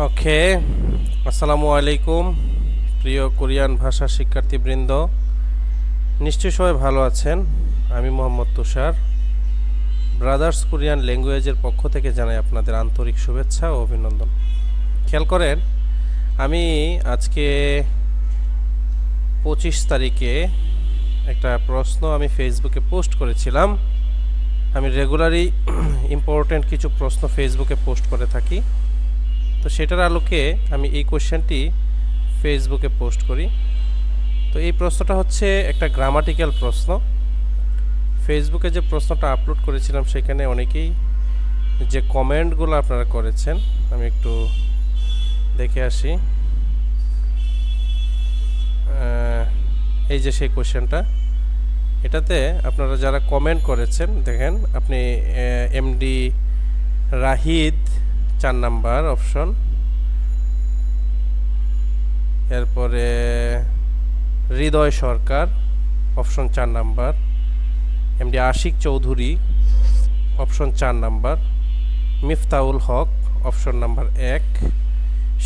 ওকে, আসসালামু আলাইকুম প্রিয় কোরিয়ান ভাষা শিক্ষার্থীবৃন্দ। নিশ্চয়ই সবাই ভালো আছেন। আমি মোহাম্মদ তুষার, ব্রাদার্স কোরিয়ান ল্যাঙ্গুয়েজের পক্ষ থেকে জানাই আপনাদের আন্তরিক শুভেচ্ছা ও অভিনন্দন। খেয়াল করেন, আমি আজকে 25 তারিখে একটা প্রশ্ন আমি ফেসবুকে পোস্ট করেছিলাম। আমি রেগুলারই ইম্পর্ট্যান্ট কিছু প্রশ্ন ফেসবুকে পোস্ট করে থাকি, তো সেটার আলোকে আমি এই কোশ্চেনটি ফেসবুকে পোস্ট করি। তো এই প্রশ্নটা হচ্ছে একটা গ্রামাটিক্যাল প্রশ্ন। ফেসবুকে যে প্রশ্নটা আপলোড করেছিলাম সেখানে অনেকেই যে কমেন্টগুলো আপনারা করেছেন, আমি একটু দেখে আসি। এই যে সেই কোশ্চেনটা, এটাতে আপনারা যারা কমেন্ট করেছেন দেখেন, আপনি এমডি রাহিদ 4 নাম্বার অপশন, এরপরে Hridoy Sarkar option 4 number, MD Ashik Chowdhury option 4 number, Miftaul Haque option number 1,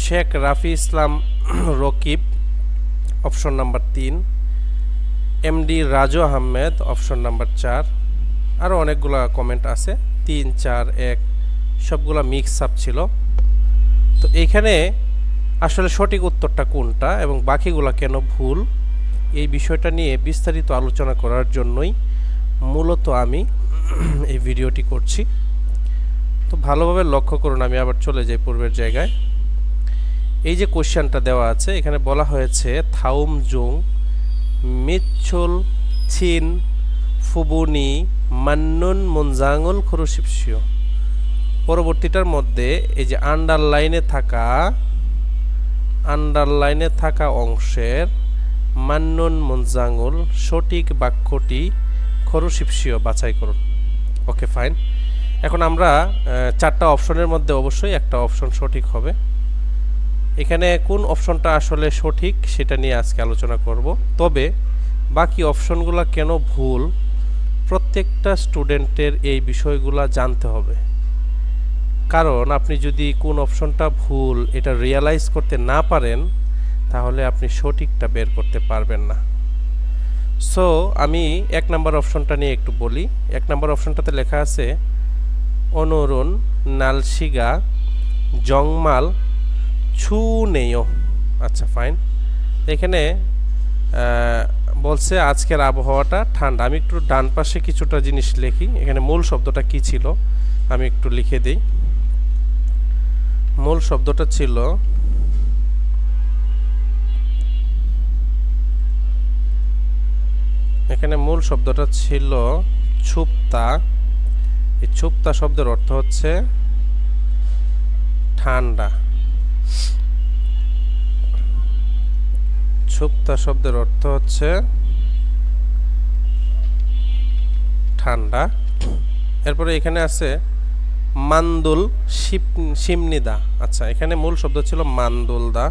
Sheikh Rafi Islam Rakib option number 3, MD Raju Ahmed option number 4। আরও অনেকগুলা কমেন্ট আছে, 3, 4, 1 সবগুলা মিক্স আপ ছিল। তো এইখানে আসলে সঠিক উত্তরটা কোনটা এবং বাকিগুলা কেন ভুল, এই বিষয়টা নিয়ে বিস্তারিত আলোচনা করার জন্যই মূলত আমি এই ভিডিওটি করছি। তো ভালোভাবে লক্ষ্য করুন, আমি আবার চলে যাই পূর্বের জায়গায়। এই যে কোশ্চেনটা দেওয়া আছে, এখানে বলা হয়েছে থাউম জুং মিচ্ছুল ছিন ফুবুনি মান্নুন মুনজাঙুল খুরুশিপসিও। পরবর্তীটার মধ্যে এই যে আন্ডারলাইনে থাকা অংশের মান্নুন মুনজাঙুল সঠিক বাক্যটি খরুশিপসিও বাছাই করুন। ওকে, ফাইন। এখন আমরা 4টা অপশনের মধ্যে অবশ্যই একটা অপশন সঠিক হবে। এখানে কোন অপশনটা আসলে সঠিক সেটা নিয়ে আজকে আলোচনা করব। তবে বাকি অপশনগুলো কেন ভুল, প্রত্যেকটা স্টুডেন্টের এই বিষয়গুলো জানতে হবে। কারণ আপনি যদি কোন অপশনটা ভুল এটা রিয়ালাইজ করতে না পারেন, তাহলে আপনি সঠিকটা বের করতে পারবেন না। সো আমি 1 নাম্বার অপশনটা নিয়ে একটু বলি। 1 নাম্বার অপশনটাতে লেখা আছে অনুরুন নালশিগা জংমাল ছুনেয়। আচ্ছা, ফাইন। এখানে বলছে আজকের আবহাওয়াটা ঠান্ডা। আমি একটু ডান পাশে কিছুটা জিনিস লিখি। এখানে মূল শব্দটা কি ছিল আমি একটু লিখে দিই। মূল শব্দটা ছিল এখানে মূল শব্দটা ছিল ছুপতা। এই ছুপতা শব্দের অর্থ হচ্ছে ঠান্ডা। ছুপতা শব্দের অর্থ হচ্ছে ঠান্ডা। এরপরে এখানে আছে মান্দুল শিমনিদা। আচ্ছা, এখানে মূল শব্দ ছিল মান্দুলদা।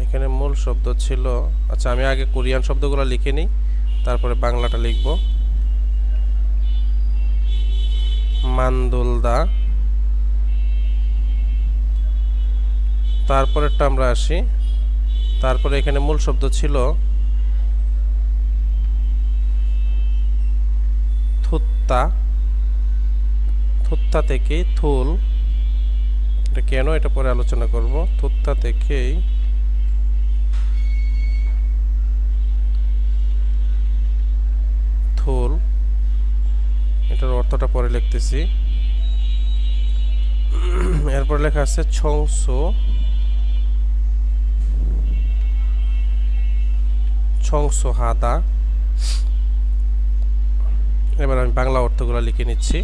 এখানে মূল শব্দ ছিল, আচ্ছা আমি আগে কোরিয়ান শব্দগুলো লিখে নিই, তারপরে বাংলাটা লিখব। মান্দুলদা। তারপরেরটা আমরা আসি। তারপরে এখানে মূল শব্দ ছিল থুত্তা। থুত্তা থেকেই থুল। এটা কেন, এটা পরে আলোচনা করব। থুত্তা থেকেই থুল, এটার অর্থটা পরে লিখতেছি। এরপর লেখা আছে ছংসো। ছংসো হাদা। এবার আমি বাংলা অর্থগুলো লিখে নিচ্ছি।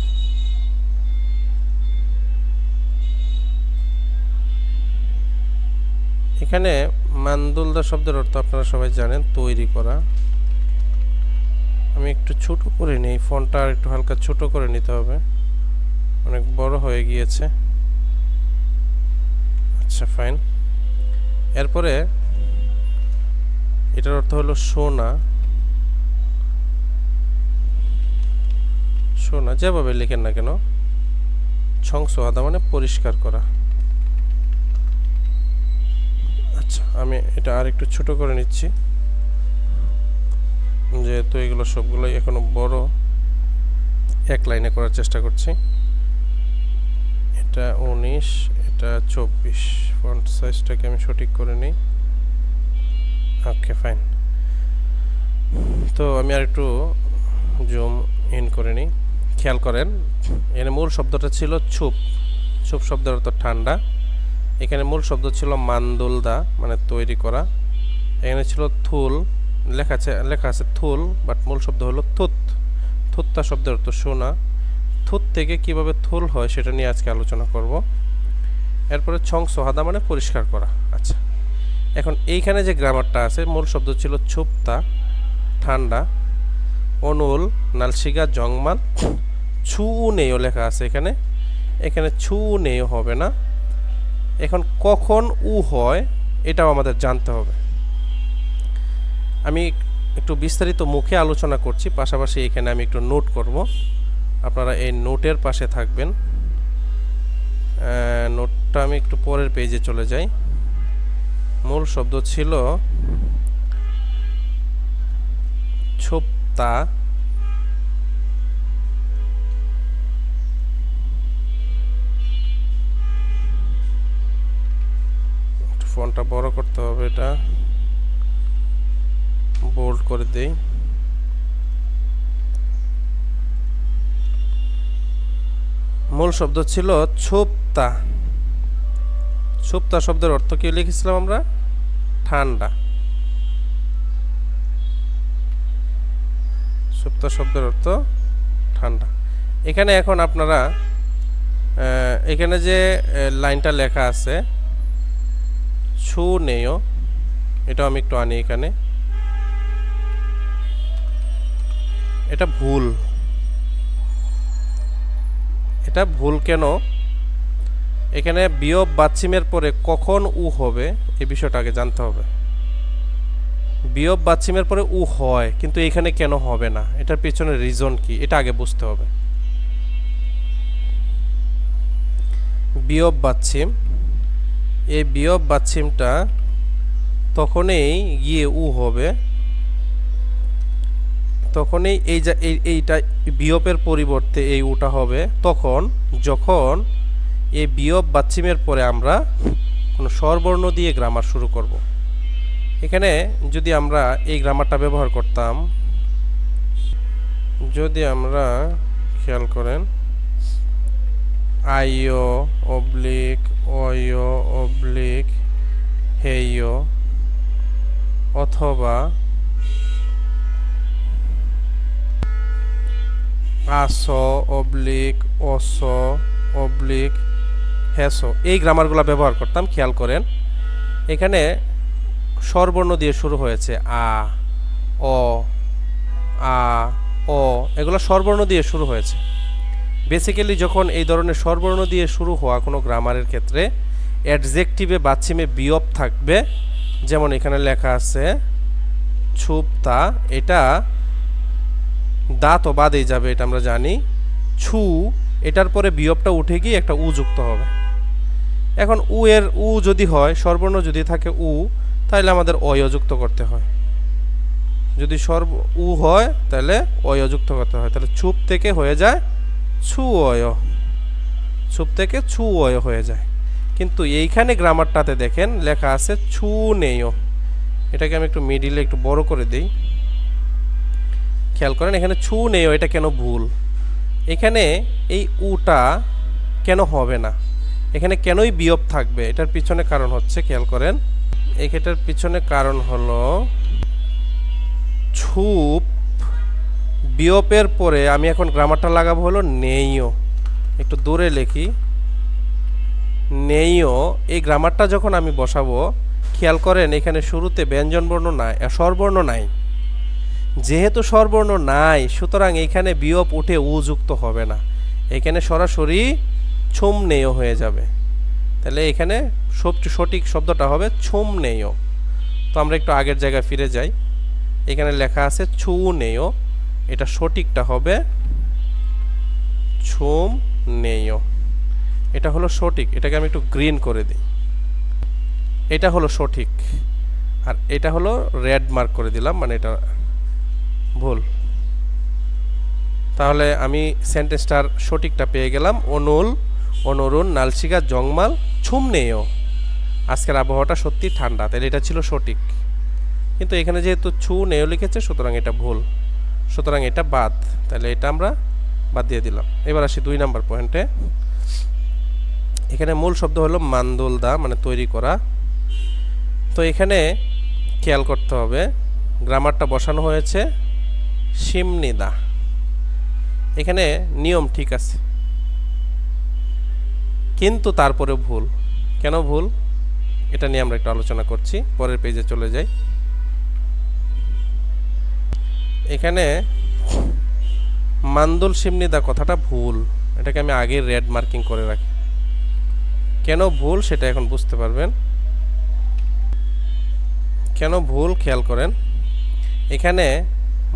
এখানে মান্দুলদা শব্দের অর্থ আপনারা সবাই জানেন, তৈরি করা। আমি একটু ছোট করে নিই, ফন্টটা আর একটু হালকা ছোট করে নিতে হবে, অনেক বড় হয়ে গিয়েছে। আচ্ছা, ফাইন। এরপরে এটার অর্থ হলো সোনা। সোনা যেভাবে লিখেন না কেন, 6 সংসোয়াদা মানে পরিষ্কার করা। আচ্ছা, আমি এটা আর একটু ছোট করে নিচ্ছি, যেহেতু এগুলো সবগুলোই এখনো বড়। এক লাইনে করার চেষ্টা করছি। এটা 19, এটা 24। ফন্ট সাইজটাকে আমি সঠিক করে নিই। ওকে, ফাইন। তো আমি আর একটু জুম ইন করে নিই। খেয়াল করেন, এর মূল শব্দটা ছিল ছুপ। ছুপ শব্দের অর্থ ঠান্ডা। এখানে মূল শব্দ ছিল মান্দুলদা মানে তৈরি করা। এখানে ছিল থুল, লেখা আছে থুল, বাট মূল শব্দ হলো থুত। থুত্তা শব্দের অর্থ সোনা। থুত থেকে কিভাবে থুল হয় সেটা নিয়ে আজকে আলোচনা করব। এরপরে ছংসহাদা মানে পরিষ্কার করা। আচ্ছা, এখন এইখানে যে গ্রামারটা আছে, মূল শব্দ ছিল ছুপতা ঠান্ডা। অনুল নালশিগা জংমাল ছু নেও লেখা আছে এখানে। এখানে ছু নেও হবে না। এখন কখন উ হয় এটাও আমাদের জানতে হবে। আমি একটু বিস্তারিত মুখে আলোচনা করছি, পাশাপাশি এখানে আমি একটু নোট করব। আপনারা এই নোটের পাশে থাকবেন। নোটটা আমি একটু পরের পেজে চলে যাই। মূল শব্দ ছিল ছোপতা। ফন্টটা বড় করতে হবে, এটা বোল্ড করে দেই। মূল শব্দ ছিল ছোপতা। ছোপতা শব্দের অর্থ কি লিখেছিলাম আমরা? ঠান্ডা। ছোপতা শব্দের অর্থ ঠান্ডা। এখানে এখন আপনারা এখানে যে লাইনটা লেখা আছে ছু নেও, এটাও আমি একটু আনি এখানে। এটা ভুল। এটা ভুল কেন? এখানে বিয়োগ বাচ্চিমের পরে কখন উ হবে এই বিষয়টা আগে জানতে হবে। বিয়োগ বাচ্চিমের পরে উ হয়, কিন্তু এখানে কেন হবে না, এটার পেছনে রিজন কি এটা আগে বুঝতে হবে। বিয়োগ বাচ্চিম, এই বিয়োগ বাচ্চিমটা তখনই গিয়ে উ হবে, তখনই এইটা বিয়োগের পরিবর্তে এই উটা হবে তখন যখন এই বিয়োগ বাচ্চিমের পরে আমরা কোনো স্বরবর্ণ দিয়ে গ্রামার শুরু করব। এখানে যদি আমরা এই গ্রামারটা ব্যবহার করতাম, যদি আমরা খেয়াল করেন আইও অবলিক অয় অবলিক হেয়, অথবা আস অবলিক অস অবলিক হেস, এই গ্রামারগুলো ব্যবহার করতাম। খেয়াল করেন এখানে স্বরবর্ণ দিয়ে শুরু হয়েছে আ, অ, আ, অ, এগুলো স্বরবর্ণ দিয়ে শুরু হয়েছে। বেসিক্যালি যখন এই ধরনের স্বরবর্ণ দিয়ে শুরু হওয়া কোনো গ্রামারের ক্ষেত্রে অ্যাডজেক্টিভে বাচ্চিমে বিয়োগ থাকবে। যেমন এখানে লেখা আছে ছুপতা, এটা দা তো বাদেই যাবে, এটা আমরা জানি। ছু, এটার পরে বিয়োগটা উঠে গিয়ে একটা উ যুক্ত হবে। এখন উ এর উ যদি হয়, স্বরবর্ণ যদি থাকে উ, তাহলে আমাদের অয় যুক্ত করতে হয়। যদি উ হয় তাহলে অয় যুক্ত করতে হয়। তাহলে ছুপ থেকে হয়ে যায় ছু অয়, ছুপ থেকে ছু অয় হয়ে যায়। কিন্তু এইখানে গ্রামারটাতে দেখেন লেখা আছে ছু নেয়। এটাকে আমি একটু মিডিলে একটু বড় করে দিই। খেয়াল করেন এখানে ছু নেয়, এটা কেন ভুল? এখানে এই উটা কেন হবে না, এখানে কেনই বিয়োগ থাকবে, এটার পিছনে কারণ হচ্ছে, খেয়াল করেন এটার পিছনে কারণ হলো ছুপ বিয়োগের পরে আমি এখন গ্রামারটা লাগাবো হলো নেইও। একটু দূরে লিখি নেইও। এই গ্রামারটা যখন আমি বসাবো, খেয়াল করেন এখানে শুরুতে ব্যঞ্জনবর্ণ নাই, স্বরবর্ণ নাই। যেহেতু স্বরবর্ণ নাই, সুতরাং এখানে বিয়োগ উঠে উ যুক্ত হবে না, এখানে সরাসরি ছুম নেয় হয়ে যাবে। তাহলে এখানে সঠিক শব্দটা হবে ছুম নেয়। তো আমরা একটু আগের জায়গায় ফিরে যাই। এখানে লেখা আছে ছু নেয়, এটা সঠিকটা হবে ছুম নেয়। এটা হলো সঠিক, এটাকে আমি একটু গ্রিন করে দিই। এটা হলো সঠিক, আর এটা হলো রেড মার্ক করে দিলাম, মানে এটা ভুল। তাহলে আমি সেন্টেন্সটার সঠিকটা পেয়ে গেলাম। অনুল অনুরুণ নালশিকা জংমাল ছুমনেও। আজকের আবহাওয়াটা সত্যি ঠান্ডা, তাহলে এটা ছিল সঠিক। কিন্তু এখানে যেহেতু ছু নেও লিখেছে, সুতরাং এটা ভুল, সুতরাং এটা বাদ। তাহলে এটা আমরা বাদ দিয়ে দিলাম। এবার আসি 2 নাম্বার পয়েন্টে। এখানে মূল শব্দ হলো মান্দুলদা, মানে তৈরি করা। তো এখানে খেয়াল করতে হবে, গ্রামারটা বসানো হয়েছে সিমনিদা। এখানে নিয়ম ঠিক আছে, কিন্তু তারপরে ভুল। কেন ভুল, এটা নিয়ে আমরা একটু আলোচনা করছি। পরের পেজে চলে যাই। এখানে মান্দুল সিমনিদা কথাটা ভুল, এটাকে আমি আগে রেড মার্কিং করে রাখি। কেন ভুল সেটা এখন বুঝতে পারবেন। কেন ভুল খেয়াল করেন। এখানে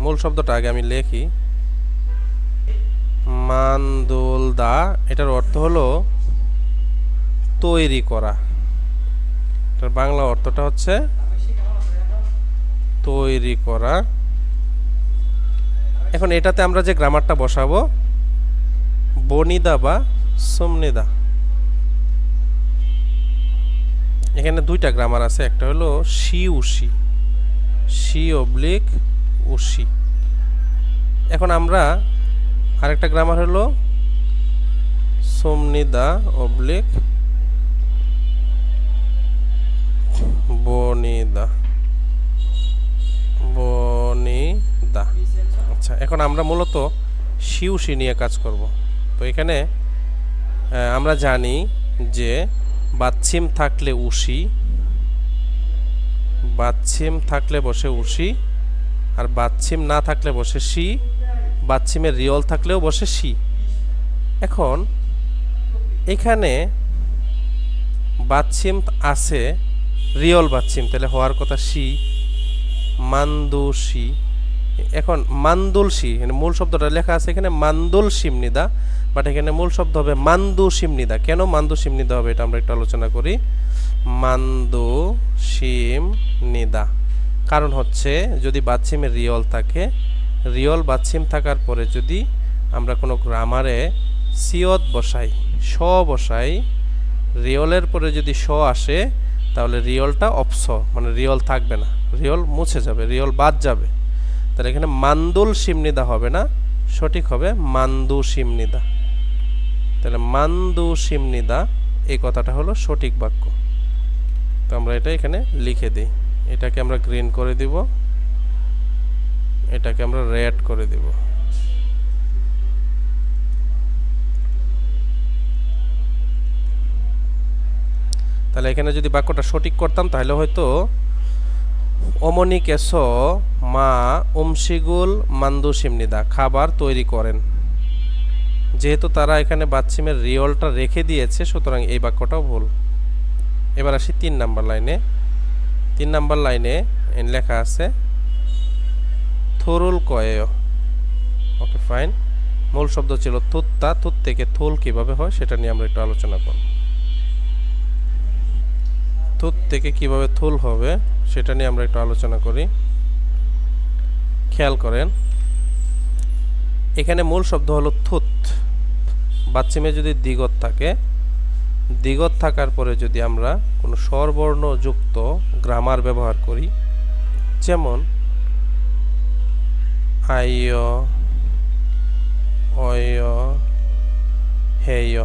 মূল শব্দটা আগে আমি লিখি, মান্দুলদা, এটার অর্থ হলো তৈরি করা। এটার বাংলা অর্থটা হচ্ছে তৈরি করা। এখন এটাতে আমরা যে গ্রামারটা বসাবো, বনিদা বা সুমনিদা। এখানে 2টা গ্রামার আছে, একটা হলো শি উশি, শি অবলিক উশি। এখন আমরা আরেকটা গ্রামার হলো সুমনিদা অবলিক বনিদা, বনিদা। আচ্ছা, এখন আমরা মূলত শিউশি নিয়ে কাজ করব। তো এখানে আমরা জানি যে বাচ্ছিম থাকলে উশি, বাচ্ছিম থাকলে বসে উশি, আর বাচ্ছিম না থাকলে বসে শি, বাচ্ছিমের রিয়ল থাকলেও বসে শি। এখন এখানে বাচ্ছিম আছে, রিয়ল বাচ্ছিম, তাহলে হওয়ার কথা শি, মান্দুশি। এখন মান্দুলশি, মূল শব্দটা লেখা আছে এখানে মান্দুল সিমনিদা, বাট এখানে মূল শব্দ হবে মান্দু সিমনিদা। কেন মান্দু সিমনিদা হবে এটা আমরা একটু আলোচনা করি। মান্দু সিমনিদা কারণ হচ্ছে, যদি বাচ্ছিমের রিয়ল থাকে, রিয়ল বাচ্ছিম থাকার পরে যদি আমরা কোনো গ্রামারে সিয়ত বসাই, স বসাই, রিয়লের পরে যদি স আসে, তাহলে রিয়লটা অপস, মানে রিয়ল থাকবে না, রিয়ল মুছে যাবে, রিয়ল বাদ যাবে। তাহলে এখানে মান্দুল সিমনিদা হবে না, সঠিক হবে মান্দু সিমনিদা। তাহলে মান্দু সিমনিদা, এই কথাটা হলো সঠিক বাক্য। তো আমরা এটা এখানে লিখে দিই। এটাকে আমরা গ্রিন করে দিব, এটাকে আমরা রেড করে দিব। তাহলে এখানে যদি বাক্যটা সঠিক করতাম, তাহলে হয়তো অমনি কেস মা উমশিগুল মান্দু সিমনিদা, খাবার তৈরি করেন। যেহেতু তারা এখানে বাচ্চিমের রিয়লটা রেখে দিয়েছে, সুতরাং এই বাক্যটাও ভুল। এবার আসি 3 নাম্বার লাইনে। 3 নাম্বার লাইনে লেখা আছে থুরুল কয়েয়। ওকে, ফাইন। মূল শব্দ ছিল থুত্তা, থুত থেকে থুল কিভাবে হয় সেটা নিয়ে আমরা একটু আলোচনা করব। থুত থেকে কিভাবে থুল হবে সেটা নিয়ে আমরা একটু আলোচনা করি। খেয়াল করেন, এখানে মূল শব্দ হলো থুত। বাচ্চিমে যদি দ্বিগত থাকে, দ্বিগত থাকার পরে যদি আমরা কোনো স্বরবর্ণ যুক্ত গ্রামার ব্যবহার করি, যেমন আয়, অয়, হেয়,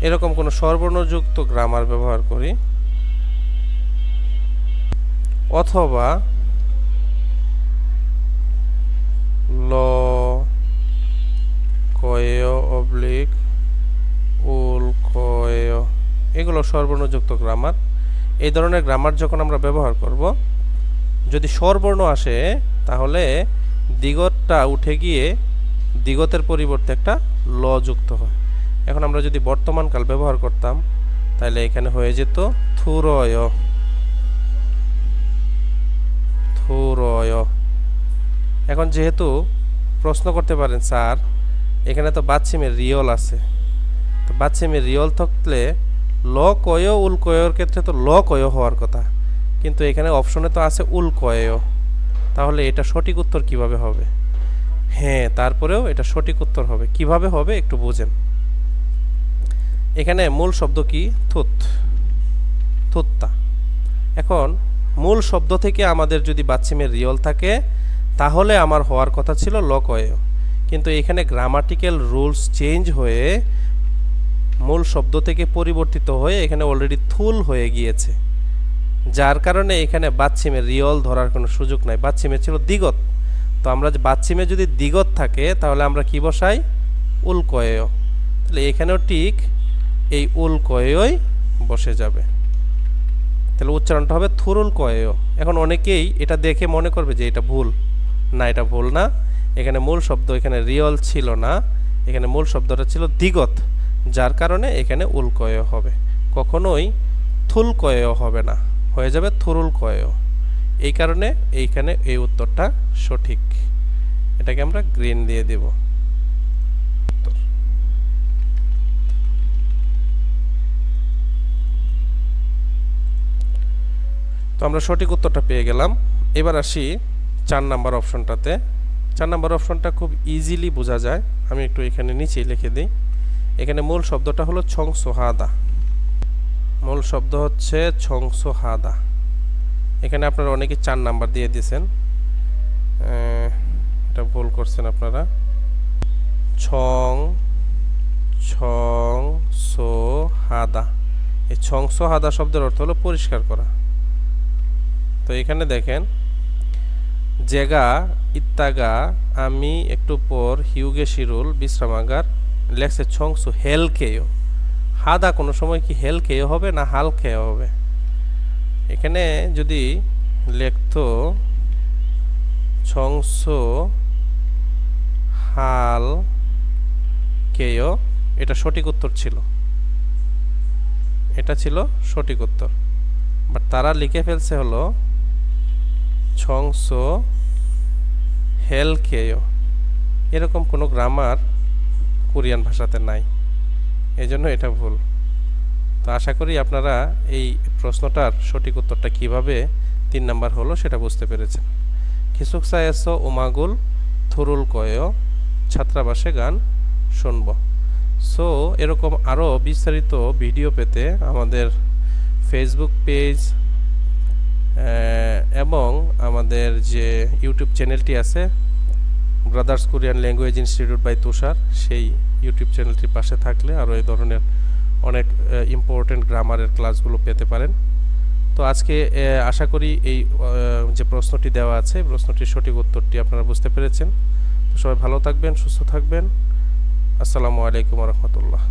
এরকম কোনো স্বরবর্ণযুক্ত গ্রামার ব্যবহার করি, অথবা ল, কয়, অবলিক, উল, কয়, এগুলো স্বরবর্ণযুক্ত গ্রামার। এই ধরনের গ্রামার যখন আমরা ব্যবহার করব, যদি স্বরবর্ণ আসে তাহলে দ্বিগতটা উঠে গিয়ে দ্বিগতের পরিবর্তে একটা ল যুক্ত হয়। এখন আমরা যদি বর্তমানকাল ব্যবহার করতাম, তাহলে এখানে হয়ে যেত থুরয়, থুরয়। এখন যেহেতু প্রশ্ন করতে পারেন, স্যার এখানে তো বাচ্চিমের রিয়ল আছে, তো বাচ্চিমের রিয়ল থাকলে ল কয় উল কয়ের ক্ষেত্রে তো ল কয় হওয়ার কথা, কিন্তু এখানে অপশনে তো আছে উল কয়, তাহলে এটা সঠিক উত্তর কিভাবে হবে? হ্যাঁ, তারপরেও এটা সঠিক উত্তর হবে। কিভাবে হবে একটু বুঝেন। এখানে মূল শব্দ কি? থুত, থুত্তা। এখন মূল শব্দ থেকে আমাদের যদি বাচ্চিমের রিয়ল থাকে তাহলে আমার হওয়ার কথা ছিল লকয়, কিন্তু এখানে গ্রামাটিক্যাল রুলস চেঞ্জ হয়ে মূল শব্দ থেকে পরিবর্তিত হয়ে এখানে অলরেডি থুল হয়ে গিয়েছে, যার কারণে এখানে বাচ্চিমের রিয়ল ধরার কোনো সুযোগ নাই। বাচ্চিমে ছিল দিগত, তো আমরা বাচ্চিমে যদি দিগত থাকে তাহলে আমরা কি বসাই? উল কয়। তাহলে এখানেও ঠিক এই উল কয়ই বসে যাবে, তাহলে উচ্চারণটা হবে থুরুল কয়। এখন অনেকেই এটা দেখে মনে করবে যে এটা ভুল, না এটা ভুল না, এখানে মূল শব্দ এখানে রিয়ল ছিল না, এখানে মূল শব্দটা ছিল দিগত, যার কারণে এখানে উল কয় হবে, কখনোই থুল কয় হবে না, হয়ে যাবে থুরুল কয়। এই কারণে এইখানে এই উত্তরটা সঠিক, এটাকে আমরা গ্রিন দিয়ে দেব। তো আমরা সঠিক উত্তরটা পেয়ে গেলাম। এবার আসি 4 নাম্বার অপশনটাতে। 4 নাম্বার অপশনটা খুব ইজিলি বোঝা যায়, আমি একটু এখানে নিচেই লিখে দিই। এখানে মূল শব্দটা হলো ছংসোহাদা, মূল শব্দ হচ্ছে ছংসোহাদা। এখানে আপনারা অনেকে 4 নাম্বার দিয়ে দিয়েছেন, এটা ভুল করছেন আপনারা। ছং ছং সো হাদা, এই ছংসোহাদা শব্দের অর্থ হলো পরিষ্কার করা। তো এখানে দেখেন, জেগা ইত্তাগা আমি একটু পর হিউগে শিরুল বিশ্রামাগার লেখছে ছংসু হেল খেয়েও। হাদা কোনো সময় কি হেল খেয়ে হবে না হাল খেয়ে হবে? এখানে যদি লেখতো ছংসু হাল কেয়, এটা সঠিক উত্তর ছিল, এটা ছিল সঠিক উত্তর। বাট তারা লিখে ফেলছে হলো ছংসো হেল কেয়, এরকম কোনো গ্রামার কোরিয়ান ভাষাতে নাই, এই জন্য এটা ভুল। তো আশা করি আপনারা এই প্রশ্নটার সঠিক উত্তরটা কিভাবে 3 নাম্বার হলো সেটা বুঝতে পেরেছেন। খিসুকসা এসো উমাগুল থুরুল কয় ছাত্রাবাসে গান শুনব। সো এরকম আরও বিস্তারিত ভিডিও পেতে আমাদের ফেসবুক পেজ এবং আমাদের যে ইউটিউব চ্যানেলটি আছে Brothers Korean language institute by Tushar, সেই ইউটিউব চ্যানেলটির পাশে থাকলে আরও এই ধরনের অনেক ইম্পর্টেন্ট গ্রামারের ক্লাসগুলো পেতে পারেন। তো আজকে আশা করি এই যে প্রশ্নটি দেওয়া আছে প্রশ্নটির সঠিক উত্তরটি আপনারা বুঝতে পেরেছেন। তো সবাই ভালো থাকবেন, সুস্থ থাকবেন। আসসালামু আলাইকুম ওয়া রাহমাতুল্লাহ।